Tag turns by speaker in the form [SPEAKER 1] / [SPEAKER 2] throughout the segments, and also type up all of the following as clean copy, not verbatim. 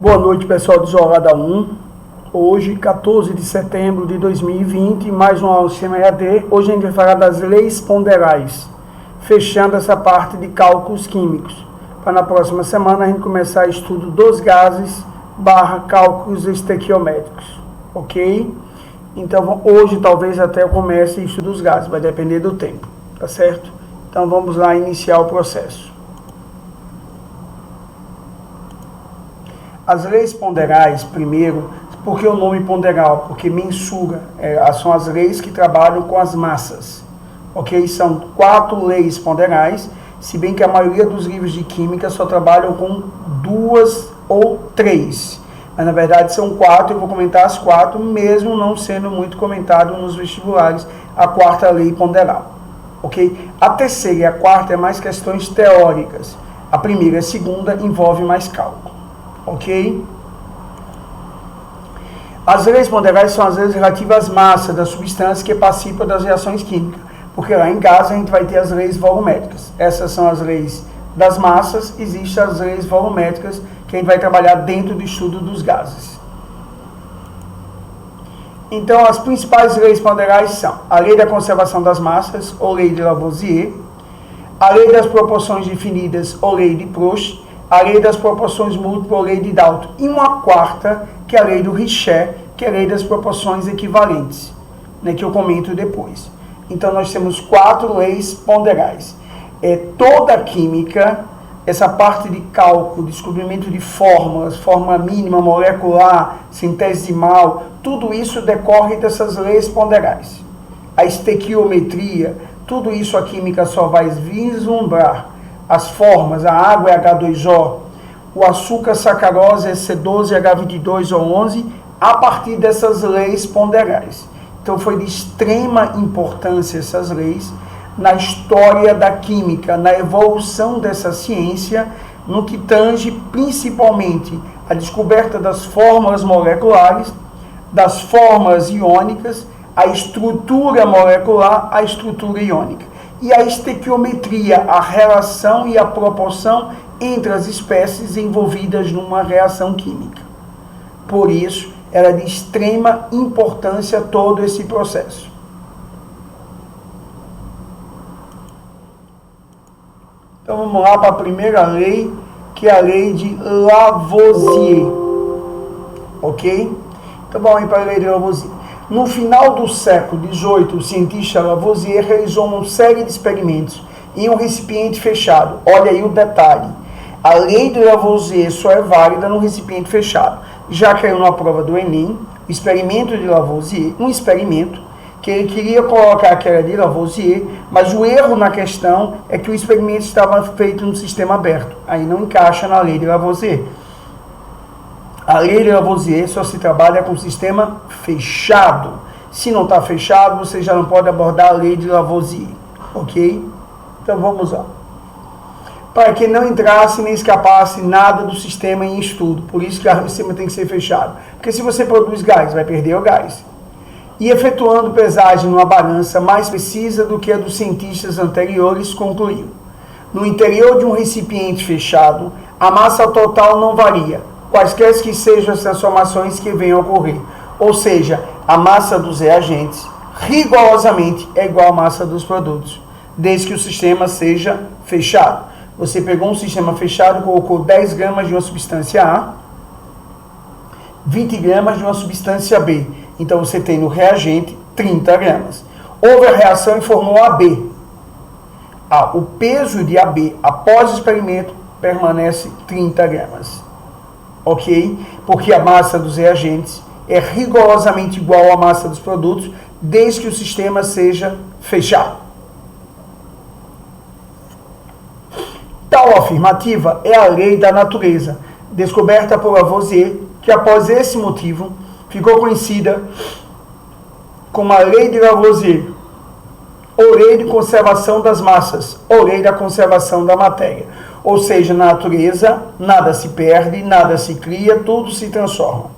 [SPEAKER 1] Boa noite, pessoal do Jornada 1. Hoje, 14 de setembro de 2020, mais uma aula do sistema EAD. Hoje a gente vai falar das leis ponderais, fechando essa parte de cálculos químicos. Para na próxima semana a gente começar o estudo dos gases / cálculos estequiométricos, ok? Então, hoje talvez até eu comece o estudo dos gases, vai depender do tempo, tá certo? Então, vamos lá iniciar o processo. As leis ponderais, primeiro, por que o nome ponderal? Porque mensura, são as leis que trabalham com as massas, ok? São 4 leis ponderais, se bem que a maioria dos livros de química só trabalham com 2 ou 3, mas na verdade são 4, eu vou comentar as 4, mesmo não sendo muito comentado nos vestibulares, a 4ª lei ponderal, ok? A terceira e a 4ª é mais questões teóricas, a primeira e a segunda envolve mais cálculo. Ok? As leis ponderais são as leis relativas às massas das substâncias que participam das reações químicas, porque lá em gases a gente vai ter as leis volumétricas. Essas são as leis das massas, existem as leis volumétricas que a gente vai trabalhar dentro do estudo dos gases. Então, as principais leis ponderais são a lei da conservação das massas, ou lei de Lavoisier, a lei das proporções definidas, ou lei de Proust, a lei das proporções múltiplas, ou lei de Dalton, e uma 4ª, que é a lei do Richet, que é a lei das proporções equivalentes, né, que eu comento depois. Então, nós temos 4 leis ponderais. Toda a química, essa parte de cálculo, descobrimento de fórmulas, fórmula mínima, molecular, centesimal, tudo isso decorre dessas leis ponderais. A estequiometria, tudo isso a química só vai vislumbrar. As formas, a água é H2O, o açúcar sacarose é C12, H22 ou 11, a partir dessas leis ponderais. Então foi de extrema importância essas leis na história da química, na evolução dessa ciência, no que tange principalmente a descoberta das fórmulas moleculares, das fórmulas iônicas, a estrutura molecular, a estrutura iônica. E a estequiometria, a relação e a proporção entre as espécies envolvidas numa reação química. Por isso, era de extrema importância todo esse processo. Então vamos lá para a primeira lei, que é a lei de Lavoisier. Ok? Então vamos aí para a lei de Lavoisier. No final do século XVIII, o cientista Lavoisier realizou uma série de experimentos em um recipiente fechado. Olha aí o detalhe. A lei de Lavoisier só é válida no recipiente fechado. Já caiu na prova do Enem, o experimento de Lavoisier, um experimento que ele queria colocar que era de Lavoisier, mas o erro na questão é que o experimento estava feito no sistema aberto. Aí não encaixa na lei de Lavoisier. A lei de Lavoisier só se trabalha com sistema fechado. Se não está fechado, você já não pode abordar a lei de Lavoisier. Ok? Então vamos lá. Para que não entrasse nem escapasse nada do sistema em estudo. Por isso que o sistema tem que ser fechado. Porque se você produz gás, vai perder o gás. E efetuando pesagem numa balança mais precisa do que a dos cientistas anteriores, concluiu. No interior de um recipiente fechado, a massa total não varia, quaisquer que sejam as transformações que venham a ocorrer. Ou seja, a massa dos reagentes rigorosamente é igual à massa dos produtos, desde que o sistema seja fechado. Você pegou um sistema fechado, colocou 10 gramas de uma substância A, 20 gramas de uma substância B. Então você tem no reagente 30 gramas. Houve a reação e formou AB. O peso de AB após o experimento permanece 30 gramas. Ok? Porque a massa dos reagentes é rigorosamente igual à massa dos produtos, desde que o sistema seja fechado. Tal afirmativa é a lei da natureza, descoberta por Lavoisier, que após esse motivo ficou conhecida como a lei de Lavoisier, ou lei de conservação das massas, ou lei da conservação da matéria. Ou seja, na natureza, nada se perde, nada se cria, tudo se transforma.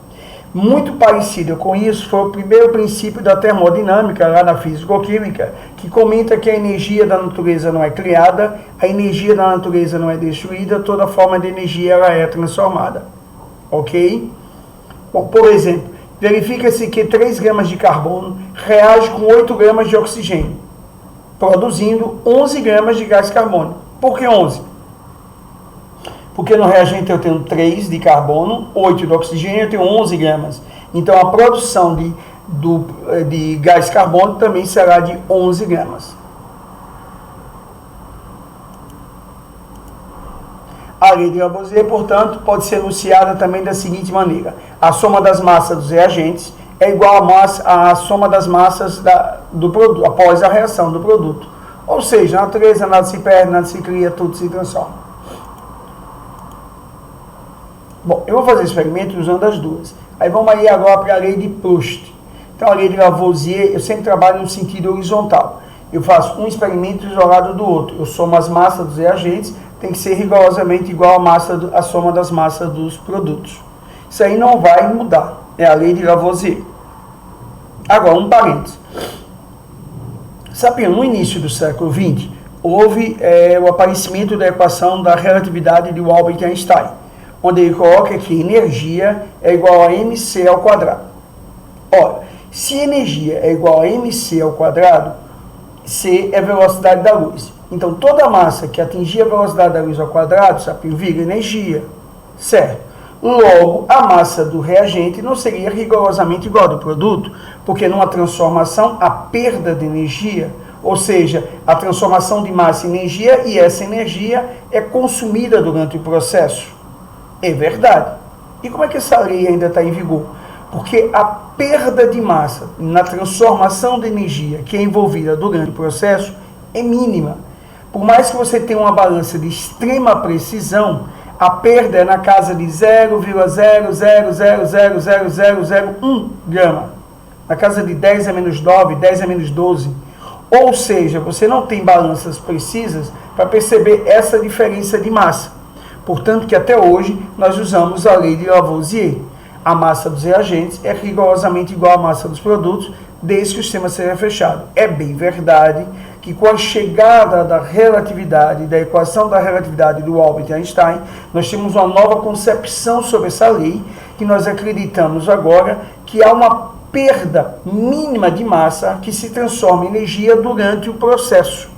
[SPEAKER 1] Muito parecido com isso foi o primeiro princípio da termodinâmica, lá na físico-química, que comenta que a energia da natureza não é criada, a energia da natureza não é destruída, toda forma de energia ela é transformada. ok? Bom, por exemplo, verifica-se que 3 gramas de carbono reage com 8 gramas de oxigênio, produzindo 11 gramas de gás carbônico. Por que 11? Porque no reagente eu tenho 3 de carbono, 8 de oxigênio, eu tenho 11 gramas. Então a produção de gás carbônico também será de 11 gramas. A lei de Lavoisier, portanto, pode ser enunciada também da seguinte maneira: a soma das massas dos reagentes é igual à soma das massas do produto, após a reação do produto. Ou seja, a natureza nada se perde, nada se cria, tudo se transforma. Bom, eu vou fazer experimento usando as duas. Aí vamos aí agora para a lei de Proust. Então, a lei de Lavoisier, eu sempre trabalho no sentido horizontal. Eu faço um experimento isolado do outro. Eu somo as massas dos reagentes, tem que ser rigorosamente igual à soma das massas dos produtos. Isso aí não vai mudar. É a lei de Lavoisier. Agora, um parênteses. Sabiam, no início do século XX, houve o aparecimento da equação da relatividade de Albert Einstein, onde ele coloca que energia é igual a mc ao quadrado. Ora, se energia é igual a mc ao quadrado, c é a velocidade da luz. Então, toda massa que atingir a velocidade da luz ao quadrado, vira energia, certo? Logo, a massa do reagente não seria rigorosamente igual ao do produto, porque numa transformação, a perda de energia, ou seja, a transformação de massa em energia, e essa energia é consumida durante o processo. É verdade. E como é que essa lei ainda está em vigor? Porque a perda de massa na transformação de energia que é envolvida durante o processo é mínima. Por mais que você tenha uma balança de extrema precisão, a perda é na casa de 0,000000001 grama. Na casa de 10 a menos 9, 10 a menos 12. Ou seja, você não tem balanças precisas para perceber essa diferença de massa. Portanto, que até hoje nós usamos a lei de Lavoisier. A massa dos reagentes é rigorosamente igual à massa dos produtos, desde que o sistema seja fechado. É bem verdade que com a chegada da relatividade, da equação da relatividade do Albert Einstein, nós temos uma nova concepção sobre essa lei, que nós acreditamos agora que há uma perda mínima de massa que se transforma em energia durante o processo.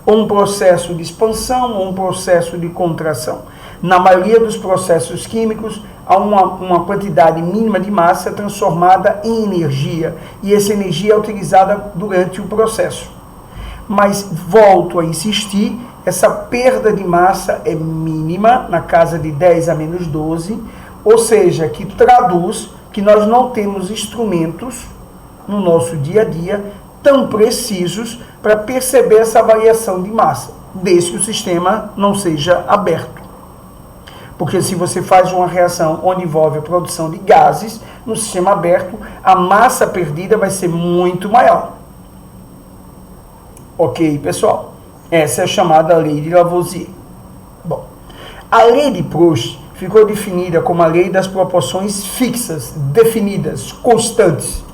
[SPEAKER 1] Ou um processo de expansão, ou um processo de contração. Na maioria dos processos químicos, há uma quantidade mínima de massa transformada em energia, e essa energia é utilizada durante o processo. Mas, volto a insistir, essa perda de massa é mínima, na casa de 10 a menos 12, ou seja, que traduz que nós não temos instrumentos no nosso dia a dia tão precisos para perceber essa variação de massa, desde que o sistema não seja aberto. Porque se você faz uma reação onde envolve a produção de gases, no sistema aberto, a massa perdida vai ser muito maior. Ok, pessoal? Essa é a chamada lei de Lavoisier. Bom, a lei de Proust ficou definida como a lei das proporções fixas, definidas, constantes.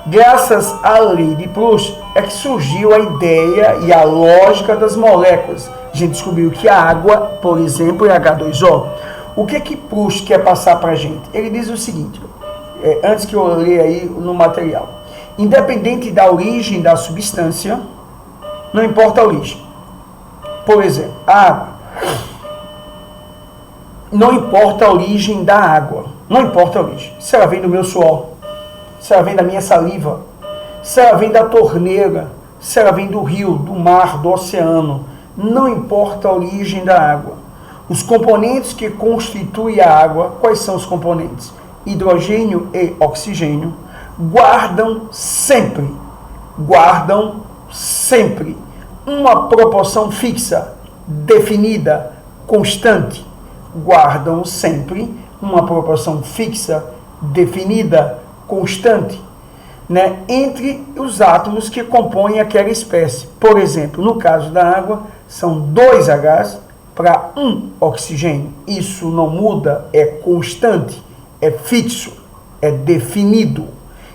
[SPEAKER 1] Graças à lei de Proust é que surgiu a ideia e a lógica das moléculas. A gente descobriu que a água, por exemplo, é H2O. O que Proust quer passar para a gente? Ele diz o seguinte, antes que eu leia aí no material. Independente da origem da substância, não importa a origem. Por exemplo, a água. Não importa a origem da água. Não importa a origem. Se ela vem do meu suor, se ela vem da minha saliva, se ela vem da torneira, se ela vem do rio, do mar, do oceano, não importa a origem da água. Os componentes que constituem a água, quais são os componentes? Hidrogênio e oxigênio, guardam sempre uma proporção fixa, definida, constante. Guardam sempre uma proporção fixa, definida, constante, né, entre os átomos que compõem aquela espécie. Por exemplo, no caso da água, são 2 Hs para 1 oxigênio. Isso não muda, é constante, é fixo, é definido.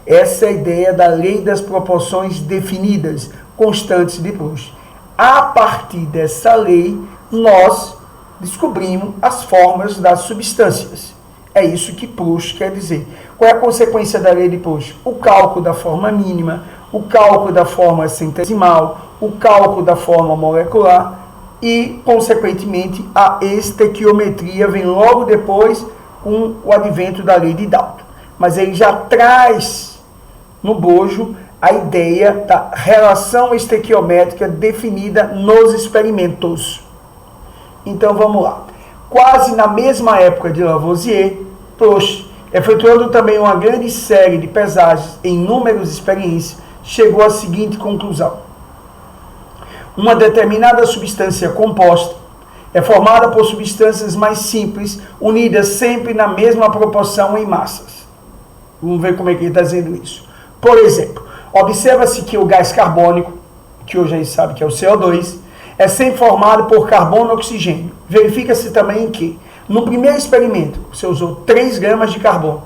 [SPEAKER 1] Essa é a ideia da lei das proporções definidas, constantes de Proust. A partir dessa lei, nós descobrimos as formas das substâncias. É isso que Proust quer dizer. Qual é a consequência da lei de Proust? O cálculo da forma mínima, o cálculo da forma centesimal, o cálculo da forma molecular e, consequentemente, a estequiometria vem logo depois com o advento da lei de Dalton. Mas ele já traz no bojo a ideia da relação estequiométrica definida nos experimentos. Então vamos lá. Quase na mesma época de Lavoisier, Proust, efetuando também uma grande série de pesagens em inúmeras experiências, chegou à seguinte conclusão: uma determinada substância composta é formada por substâncias mais simples, unidas sempre na mesma proporção em massas. Vamos ver como é que ele está dizendo isso. Por exemplo, observa-se que o gás carbônico, que hoje a gente sabe que é o CO2, é sempre formado por carbono e oxigênio. Verifica-se também que, no primeiro experimento, você usou 3 gramas de carbono,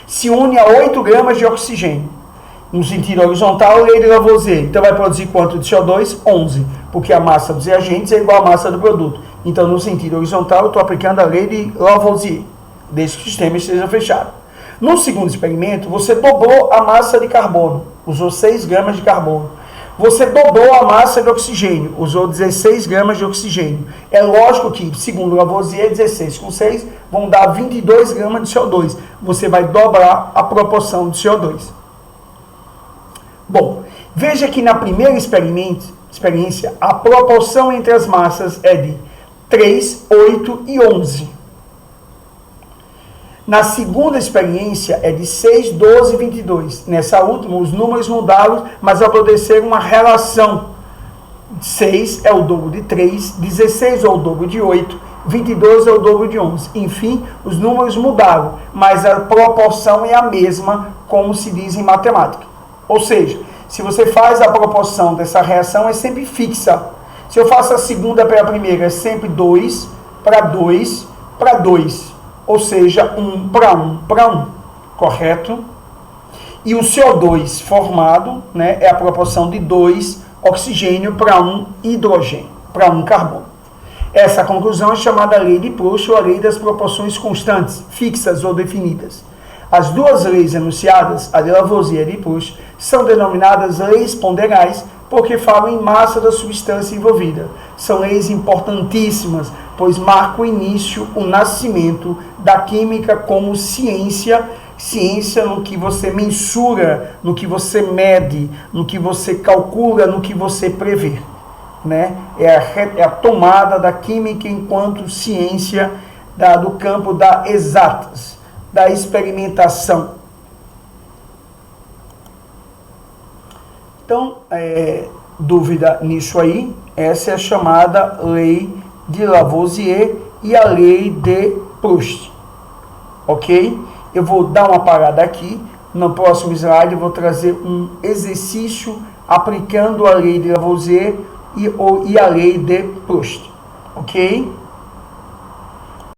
[SPEAKER 1] se une a 8 gramas de oxigênio. No sentido horizontal, lei de Lavoisier. Então vai produzir quanto de CO2? 11, porque a massa dos reagentes é igual à massa do produto. Então, no sentido horizontal, eu estou aplicando a lei de Lavoisier, desde que o sistema esteja fechado. No segundo experimento, você dobrou a massa de carbono, usou 6 gramas de carbono. Você dobrou a massa de oxigênio, usou 16 gramas de oxigênio. É lógico que, segundo Lavoisier, 16 com 6 vão dar 22 gramas de CO2. Você vai dobrar a proporção de CO2. Bom, veja que na primeira experiência, a proporção entre as massas é de 3, 8 e 11. Na segunda experiência é de 6, 12 e 22. Nessa última, os números mudaram, mas obedeceram uma relação. 6 é o dobro de 3, 16 é o dobro de 8, 22 é o dobro de 11. Enfim, os números mudaram, mas a proporção é a mesma, como se diz em matemática. Ou seja, se você faz a proporção dessa reação, é sempre fixa. Se eu faço a segunda para a primeira, é sempre 2 para 2 para 2. Ou seja, 1 para 1 para 1, correto? E o CO2 formado, né, é a proporção de 2 oxigênio para 1 hidrogênio, para 1 carbono. Essa conclusão é chamada lei de Proust ou a lei das proporções constantes, fixas ou definidas. As duas leis enunciadas, a de Lavoisier e a de Proust, são denominadas leis ponderais porque falam em massa da substância envolvida. São leis importantíssimas, pois marcam o início, o nascimento da química como ciência, ciência no que você mensura, no que você mede, no que você calcula, no que você prevê. Né? É a tomada da química enquanto ciência do campo das exatas, da experimentação. Então, dúvida nisso aí, essa é a chamada lei de Lavoisier e a lei de Proust. Ok? Eu vou dar uma parada aqui. No próximo slide eu vou trazer um exercício aplicando a lei de Lavoisier e a lei de Proust. Ok?